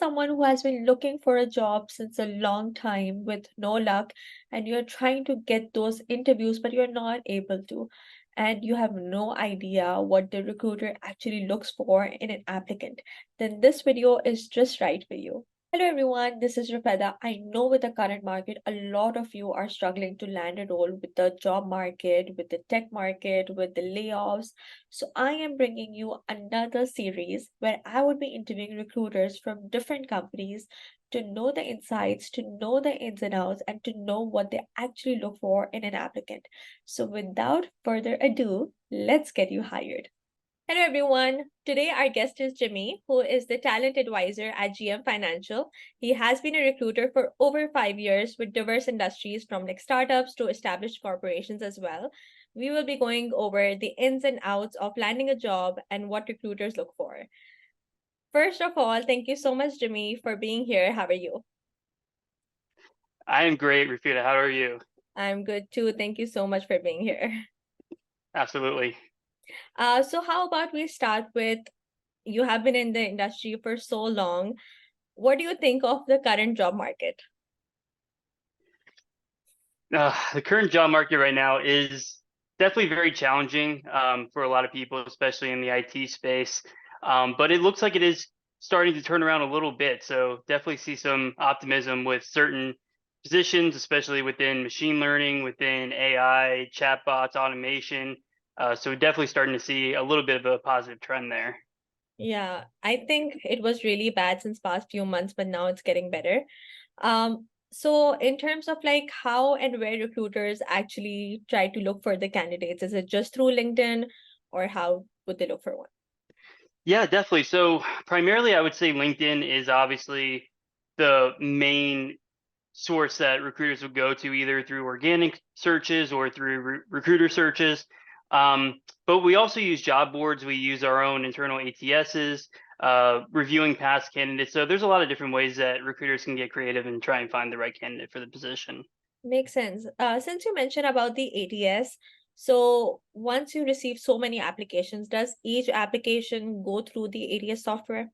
someone who has been looking for a job since a long time with no luck, and you're trying to get those interviews, but you're not able to, and you have no idea what the recruiter actually looks for in an applicant, then this video is just right for you. Hello everyone, this is Rafeda. I know with the current market, a lot of you are struggling to land a role with the job market, with the tech market, with the layoffs. So I am bringing you another series where I would be interviewing recruiters from different companies to know the insights, to know the ins and outs, and to know what they actually look for in an applicant. So without further ado, let's get you hired. Hello, everyone. Today, our guest is Jimmy, who is the talent advisor at GM Financial. He has been a recruiter for over 5 years with diverse industries from like startups to established corporations as well. We will be going over the ins and outs of landing a job and what recruiters look for. First of all, thank you so much, Jimmy, for being here. How are you? I am great, Rafita. How are you? I'm good too. Thank you so much for being here. Absolutely. So how about we start with you have been in the industry for so long. What do you think of the current job market? The current job market right now is definitely very challenging for a lot of people, especially in the IT space. But it looks like it is starting to turn around a little bit. So definitely see some optimism with certain positions, especially within machine learning, within AI, chatbots, automation. So definitely starting to see a little bit of a positive trend there. Yeah, I think it was really bad since past few months, but now it's getting better. So in terms of like how and where recruiters actually try to look for the candidates, is it just through LinkedIn or how would they look for one? Yeah, definitely. So primarily, I would say LinkedIn is obviously the main source that recruiters would go to either through organic searches or through recruiter searches. But we also use job boards. We use our own internal ATSs, reviewing past candidates. So there's a lot of different ways that recruiters can get creative and try and find the right candidate for the position. Makes sense. Since you mentioned about the ATS, so once you receive so many applications, does each application go through the ATS software?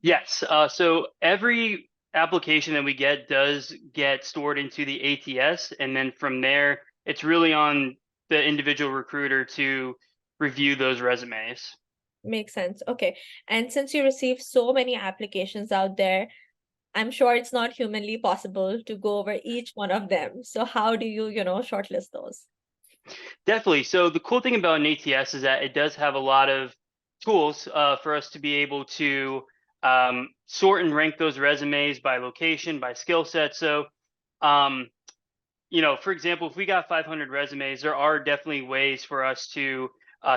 Yes. So every application that we get does get stored into the ATS, and then from there, it's really on the individual recruiter to review those resumes. Makes sense. Okay. And since you receive so many applications out there, I'm sure it's not humanly possible to go over each one of them. So how do you shortlist those? Definitely. So the cool thing about an ATS is that it does have a lot of tools for us to be able to sort and rank those resumes by location, by skill set. So, um, for example, if we got 500 resumes, there are definitely ways for us to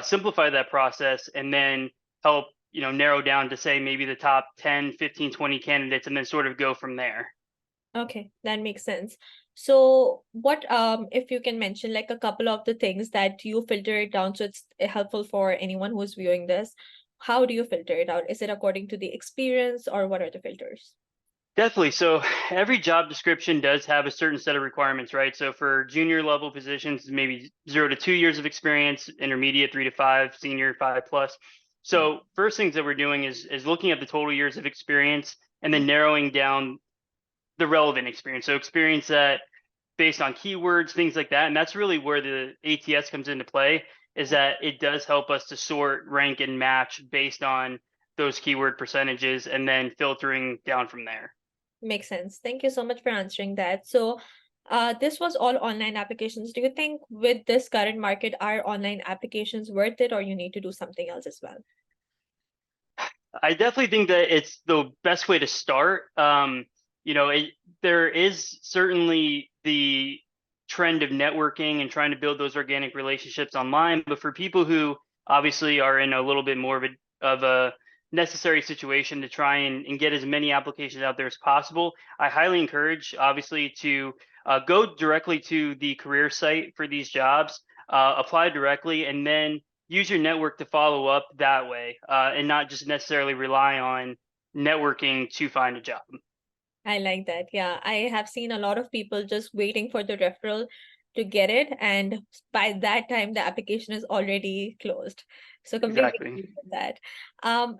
simplify that process and then help, narrow down to say maybe the top 10, 15, 20 candidates and then sort of go from there. Okay, that makes sense. So what if you can mention like a couple of the things that you filter it down so it's helpful for anyone who's viewing this. How do you filter it out? Is it according to the experience or what are the filters? Definitely. So every job description does have a certain set of requirements, right? So for junior level positions, maybe 0 to 2 years of experience, intermediate 3 to 5, senior 5 plus. Yeah. So first things that we're doing is looking at the total years of experience and then narrowing down the relevant experience. So experience that based on keywords, things like that. And that's really where the ATS comes into play, is that it does help us to sort, rank, and match based on those keyword percentages and then filtering down from there. Makes sense. Thank you so much for answering that. So, this was all online applications. Do you think with this current market, are online applications worth it, or you need to do something else as well? I definitely think that it's the best way to start. There is certainly the trend of networking and trying to build those organic relationships online, but for people who obviously are in a little bit more of a necessary situation to try and get as many applications out there as possible, I highly encourage, obviously, to go directly to the career site for these jobs, apply directly, and then use your network to follow up that way, and not just necessarily rely on networking to find a job. I like that. Yeah, I have seen a lot of people just waiting for the referral to get it, and by that time the application is already closed. So completely Exactly. agree with that.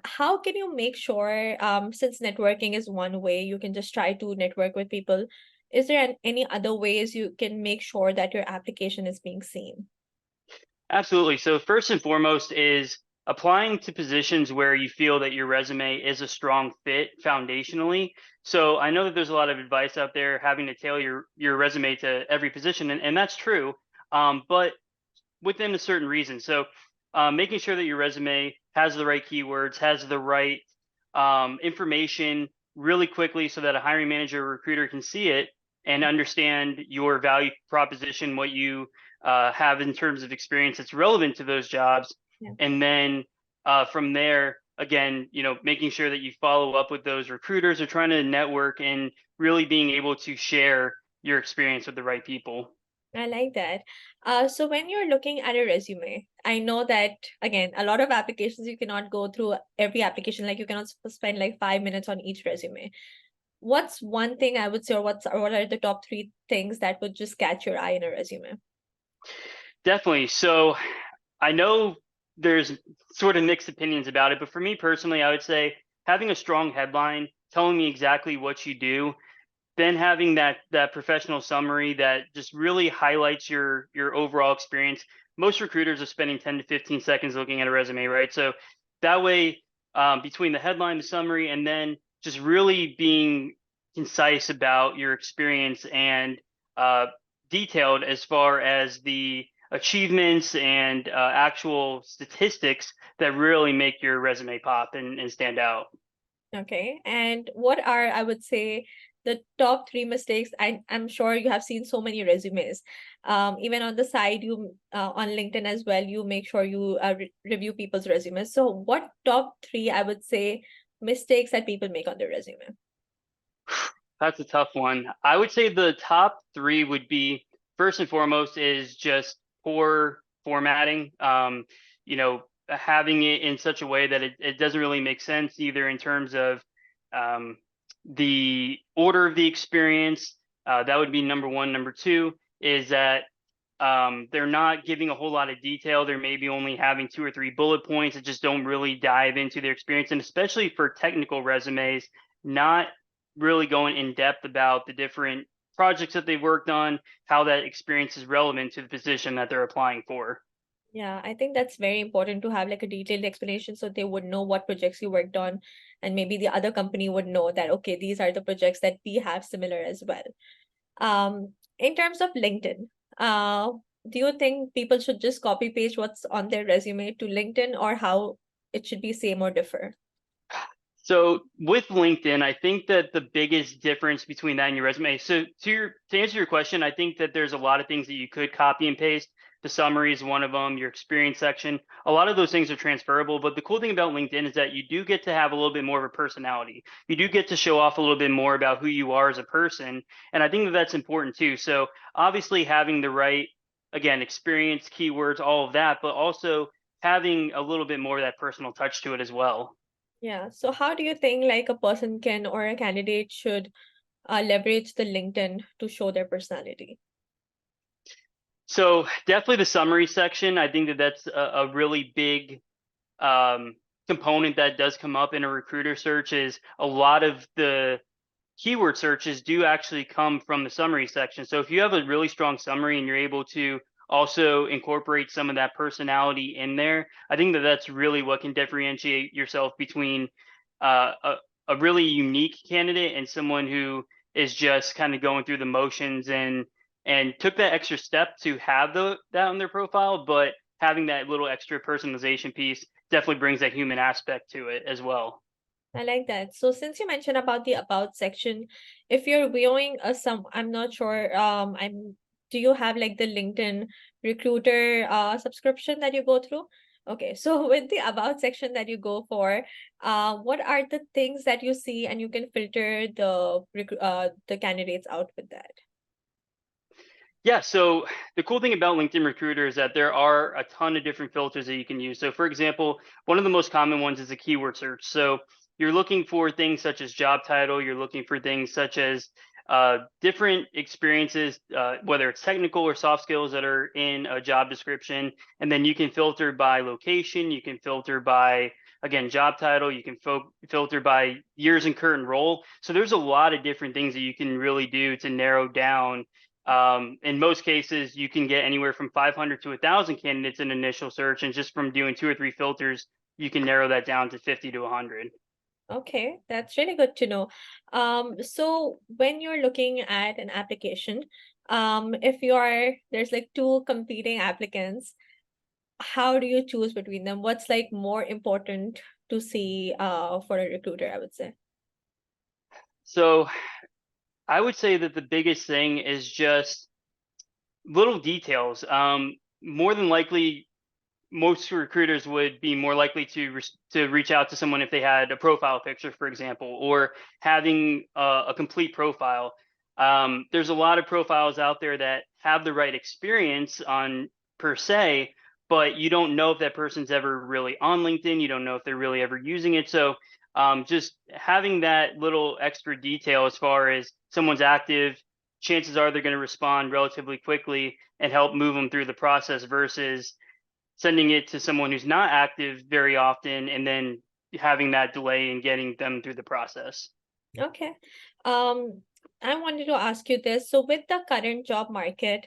How can you make sure, since networking is one way, you can just try to network with people, is there any other ways you can make sure that your application is being seen? Absolutely. So first and foremost is applying to positions where you feel that your resume is a strong fit foundationally. So I know that there's a lot of advice out there having to tailor your resume to every position, and that's true. But within a certain reason. So making sure that your resume has the right keywords, has the right information really quickly so that a hiring manager or recruiter can see it and understand your value proposition, what you have in terms of experience that's relevant to those jobs. Yeah. And then from there, again, making sure that you follow up with those recruiters or trying to network and really being able to share your experience with the right people. I like that. So when you're looking at a resume, I know that again, a lot of applications you cannot go through every application, like you cannot spend like 5 minutes on each resume. What's one thing I would say, or what are the top three things that would just catch your eye in a resume? Definitely. So I know there's sort of mixed opinions about it, but for me personally, I would say having a strong headline telling me exactly what you do, then having that professional summary that just really highlights your overall experience. Most recruiters are spending 10 to 15 seconds looking at a resume, right? So that way, between the headline, the summary, and then just really being concise about your experience and uh, detailed as far as the achievements and actual statistics that really make your resume pop and stand out. Okay. And what are, I would say, the top three mistakes? I'm sure you have seen so many resumes. Even on the side, you on LinkedIn as well, you make sure you review people's resumes. So what top three, I would say, mistakes that people make on their resume? That's a tough one. I would say the top three would be first and foremost is just poor formatting. Having it in such a way that it doesn't really make sense either in terms of um, the order of the experience. That would be number one. Number two is that they're not giving a whole lot of detail. They're maybe only having two or three bullet points that just don't really dive into their experience. And especially for technical resumes, not really going in depth about the different projects that they've worked on, how that experience is relevant to the position that they're applying for. Yeah, I think that's very important to have like a detailed explanation so they would know what projects you worked on, and maybe the other company would know that, okay, these are the projects that we have similar as well. In terms of LinkedIn, uh, do you think people should just copy paste what's on their resume to LinkedIn, or how it should be same or differ? So with LinkedIn, I think that the biggest difference between that and your resume. So to answer your question, I think that there's a lot of things that you could copy and paste. The summary is one of them, your experience section. A lot of those things are transferable, but the cool thing about LinkedIn is that you do get to have a little bit more of a personality. You do get to show off a little bit more about who you are as a person, and I think that that's important too. So obviously having the right, again, experience, keywords, all of that, but also having a little bit more of that personal touch to it as well. Yeah. So how do you think like a person can, or a candidate should leverage the LinkedIn to show their personality? So definitely the summary section. I think that that's a really big um, component that does come up in a recruiter search. Is a lot of the keyword searches do actually come from the summary section. So if you have a really strong summary and you're able to also incorporate some of that personality in there, I think that that's really what can differentiate yourself between uh, a, a really unique candidate and someone who is just kind of going through the motions and took that extra step to have that on their profile, but having that little extra personalization piece definitely brings that human aspect to it as well. I like that. So since you mentioned about the about section, if you're viewing I'm not sure, do you have like the LinkedIn recruiter subscription that you go through? Okay, so with the about section that you go for, what are the things that you see and you can filter the candidates out with that? Yeah, so the cool thing about LinkedIn Recruiter is that there are a ton of different filters that you can use. So, for example, one of the most common ones is a keyword search. So, you're looking for things such as job title, you're looking for things such as different experiences, whether it's technical or soft skills that are in a job description. And then you can filter by location, you can filter by, again, job title, you can filter by years in current role. So there's a lot of different things that you can really do to narrow down. In most cases, you can get anywhere from 500 to 1,000 candidates in initial search. And just from doing 2 or 3 filters, you can narrow that down to 50 to 100. Okay, that's really good to know. So when you're looking at an application, if there's like two competing applicants, how do you choose between them? What's like more important to see for a recruiter, I would say? So I would say that the biggest thing is just little details. More than likely, most recruiters would be more likely to reach out to someone if they had a profile picture, for example, or having a complete profile. There's a lot of profiles out there that have the right experience on per se, but you don't know if that person's ever really on LinkedIn. You don't know if they're really ever using it. So just having that little extra detail as far as someone's active, chances are they're going to respond relatively quickly and help move them through the process versus sending it to someone who's not active very often and then having that delay in getting them through the process. Okay. Um, I wanted to ask you this. So with the current job market,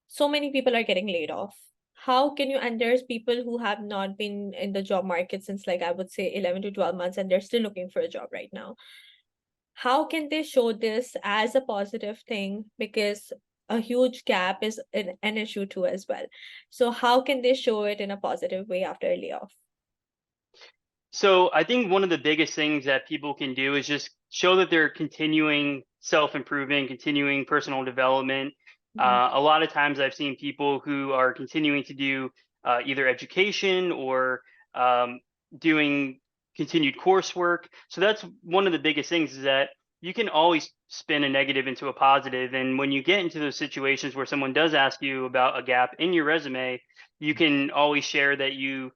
so many people are getting laid off. How can you, and there's people who have not been in the job market since like I would say 11 to 12 months and they're still looking for a job right now. How can they show this as a positive thing? Because a huge gap is an issue too as well. So how can they show it in a positive way after a layoff? So I think one of the biggest things that people can do is just show that they're continuing self-improvement, continuing personal development. Mhm. A lot of times I've seen people who are continuing to do either education or um, doing continued coursework. So that's one of the biggest things is that you can always spin a negative into a positive. And when you get into those situations where someone does ask you about a gap in your resume, you can always share that you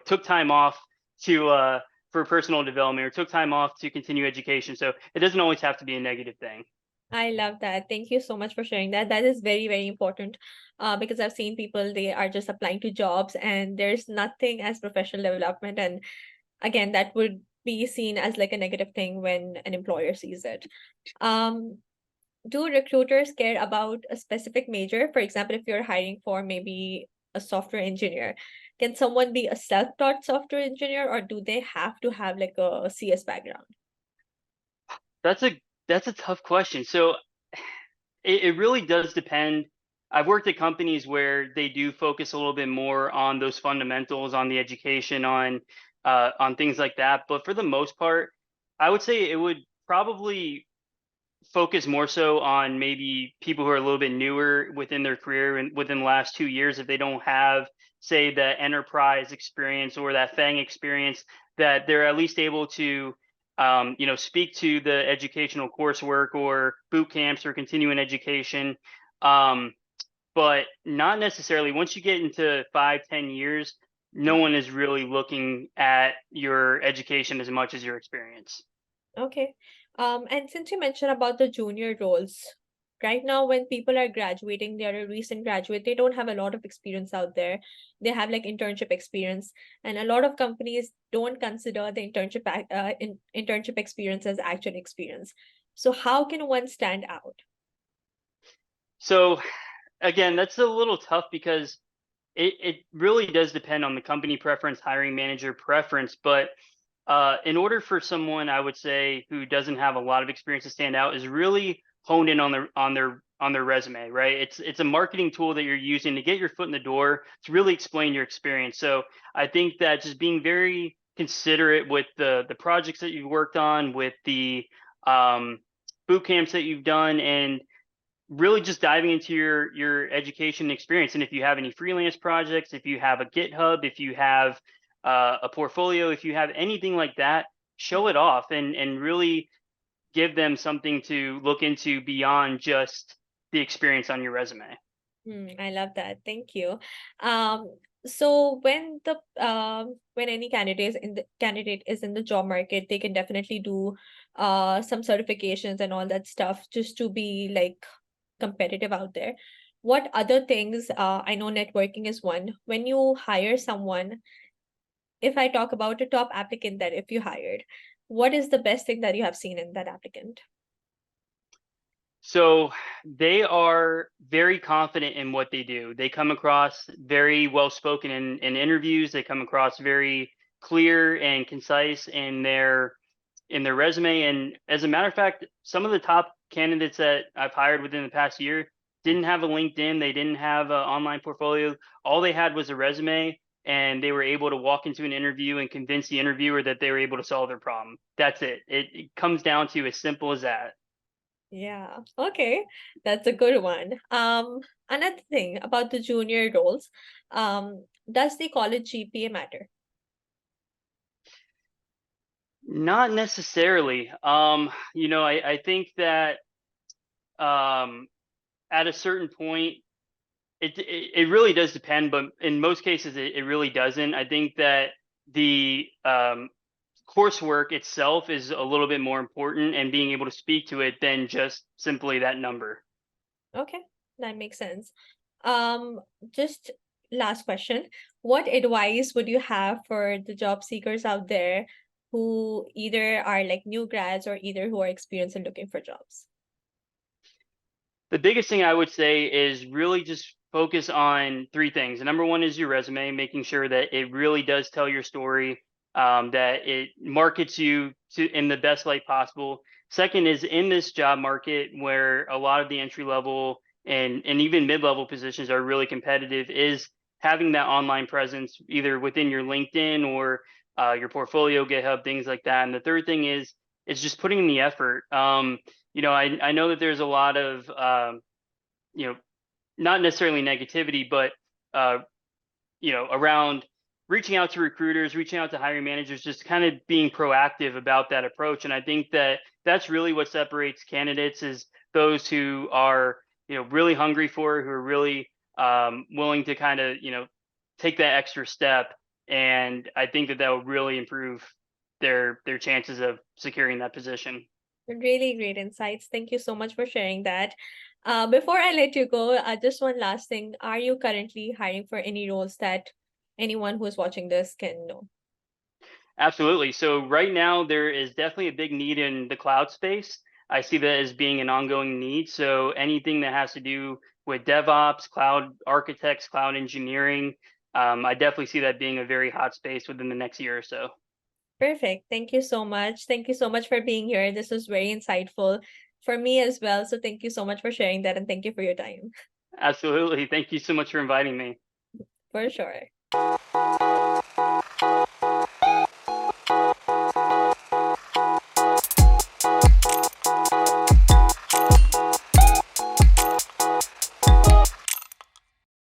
took time off to for personal development or took time off to continue education. So it doesn't always have to be a negative thing. I love that. Thank you so much for sharing that. That is very, very important because I've seen people, they are just applying to jobs and there's nothing as professional development. And again, that would be seen as like a negative thing when an employer sees it. Um, do recruiters care about a specific major? For example, if you're hiring for maybe a software engineer, can someone be a self-taught software engineer or do they have to have like a CS background? That's a tough question. So it really does depend. I've worked at companies where they do focus a little bit more on those fundamentals, on the education, on things like that. But for the most part, I would say it would probably focus more so on maybe people who are a little bit newer within their career and within the last 2 years, if they don't have, say, the enterprise experience or that FANG experience, that they're at least able to, speak to the educational coursework or boot camps or continuing education. Um, but not necessarily once you get into 5, 10 years, no one is really looking at your education as much as your experience. Okay. And since you mentioned about the junior roles, right now when people are graduating, they're a recent graduate, they don't have a lot of experience out there. They have like internship experience, and a lot of companies don't consider the internship experience as actual experience. So how can one stand out? So again, that's a little tough because it really does depend on the company preference, hiring manager preference. But in order for someone, I would say, who doesn't have a lot of experience to stand out, is really honed in on their resume, right? It's a marketing tool that you're using to get your foot in the door to really explain your experience. So I think that just being very considerate with the projects that you've worked on, with the um, boot camps that you've done, and really just diving into your education experience. And if you have any freelance projects, if you have a GitHub, if you have a portfolio, if you have anything like that, show it off and really give them something to look into beyond just the experience on your resume. I love that. Thank you. Um, So when any candidate is in the job market, they can definitely do some certifications and all that stuff just to be like competitive out there. What other things, I know networking is one. When you hire someone, if I talk about a top applicant that if you hired, what is the best thing that you have seen in that applicant? So they are very confident in what they do. They come across very well spoken in interviews. They come across very clear and concise in their resume. And as a matter of fact, some of the top candidates that I've hired within the past year didn't have a LinkedIn. They didn't have an online portfolio. All they had was a resume, and they were able to walk into an interview and convince the interviewer that they were able to solve their problem. That's it. It comes down to as simple as that. Yeah, okay, that's a good one. Another thing about the junior roles, does the college GPA matter? Not necessarily. I think that um, at a certain point, it really does depend, but in most cases, it really doesn't. I think that the coursework itself is a little bit more important, and being able to speak to it than just simply that number. Okay, that makes sense. Um, just last question. What advice would you have for the job seekers out there who either are like new grads or either who are experienced in looking for jobs? The biggest thing I would say is really just focus on three things. The number one is your resume, making sure that it really does tell your story, that it markets you in the best light possible. Second is in this job market where a lot of the entry level and even mid level positions are really competitive, is having that online presence either within your LinkedIn or your portfolio, GitHub, things like that. And the third thing is it's just putting in the effort. I know that there's a lot of you know not necessarily negativity, but uh, around reaching out to recruiters, reaching out to hiring managers, just kind of being proactive about that approach. And I think that that's really what separates candidates, is those who are really hungry for it, who are really willing to kind of take that extra step. And I think that that will really improve their chances of securing that position. Really great insights. Thank you so much for sharing that. Before I let you go, just one last thing. Are you currently hiring for any roles that anyone who is watching this can know? Absolutely. So right now there is definitely a big need in the cloud space. I see that as being an ongoing need. So anything that has to do with DevOps, cloud architects, cloud engineering, I definitely see that being a very hot space within the next year or so. Perfect. Thank you so much. Thank you so much for being here. This was very insightful for me as well. So thank you so much for sharing that and thank you for your time. Absolutely. Thank you so much for inviting me. For sure.